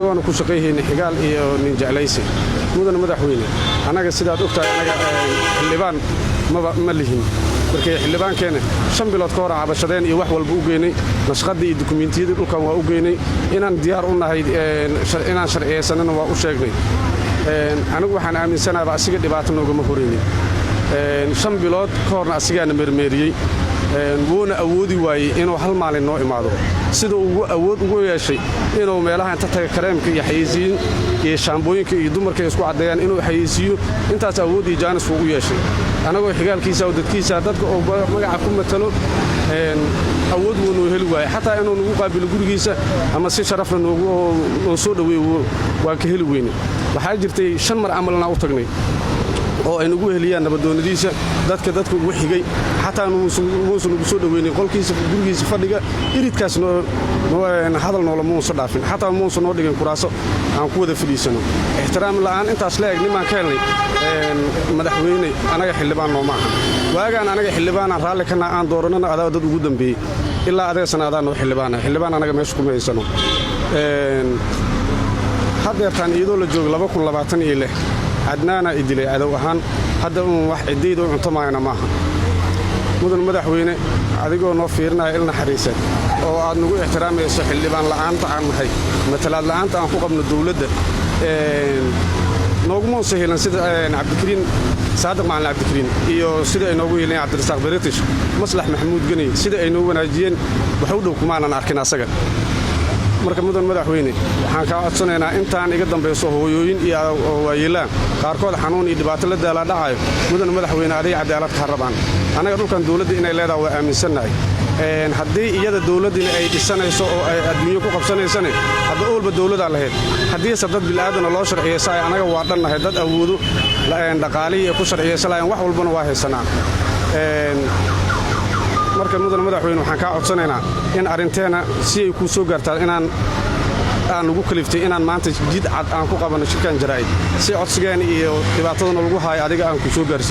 waanu ku shaqeeyay xigaal iyo nin jeclaysi mudan madaxweyne anaga sidaad ogtahay anaga xildhibaan ma lihin markay xildhibaankeena 5 bilood ka hor cabashadeen iyo wax walba u geynay nashqadii iyo dukumeentiyada dhulkan waa u geynay inaan diyaar u nahay inaan sharciyeysanana waa u sheegnay anigu waxaan aaminsanahay asiga dhibaato noogama horeynin 5 bilood ka horna asigaana mermeeriyay wuuna awoodi waayay inuu hal maalin noo imaado sida uu awood ugu yeeshay inuu meelaha inta taga kareemka iyo xayeysiin iyo shaambooyinka iyo dumarka isku cadeeyaan inuu xayeysiyo intaas awood iyo jaanis uu yeeshay anagoo xigaalkiisa oo dadkiisa dadka oo magaca ku matalo awood uu noo heli waayay xataa inuu nagu qaabilo gurigiisa ama si sharaf leh noo soo dhaweeyo waa ka heli weynay waxaa jirtay 5 mar amalna u tagnay oo ay nagu heliyaan nabadoonadiisa dadka ugu xigay xataa muusan ugu soo dhaweynay qolkiisa gurigiisa fadhiga iridkaas hadal noola muusan dhaafin xataa muusan noo dhigin kuraaso aan ku wada fadhiisano ixtiraam la'aan intaas la eeg nimaan ka helnay madaxweyne anaga xildhibaan noo maaha waagaan anaga xildhibaan aan raalli kana aan dooranana adaa dad ugu dambeeyay ilaa adeeg sanaadaan noo xildhibaan anaga meesha kuma haysano haddeertaan iyadoo la joogo 2026 عدنانا إدلي عدو أهان هذا واحد جديد وأنتم معنا معها مدن مدحوينه عديقو نوفيرنا إلنا حريسة أو عاد نقول احترام يصح اللي بان لعنت عن هاي مثلا لعنت عن فوق من الدولة نوجمون سهلا سيد عبد الكريم صادق مع عبد الكريم إيو سيد نوجي لين عبد الرزاق بريتش مصلح محمود جني سيد نوجي ناجين بحودك معنا ناركنا سجل marka mudan madaxweyne waxaan ka codsanaynaa intaan iga dambeeyo hooyooyin iyo waayeelaan qaarkood xanuun iyo dhibaato la daala dhacayo mudan madaxweyne aday cadaalad ka rabaan anaga dhulkan dawladda inay leedahay waa aaminsanahay haddii iyada dawladina ay dhisanayso oo ay adduunyo ku qabsanaysana hadda oolba dawladda lahayd haddii sadad bilaadan loo sharciyeysay anaga waa dhannahay dad awoodo dhaqaalihi ku sharciyeysay wax walbana waa haysanaa marka mudan madaxweyne waxaan ka codsanaynaa in arinteena si ay ku soo gaartaa inaan ugu kaliftay inaan maanta jid cad aan ku qabano shirkan jaraa'id si codsigeen iyo dhibaatadana lagu haayo adiga aan ku soo gaarsiin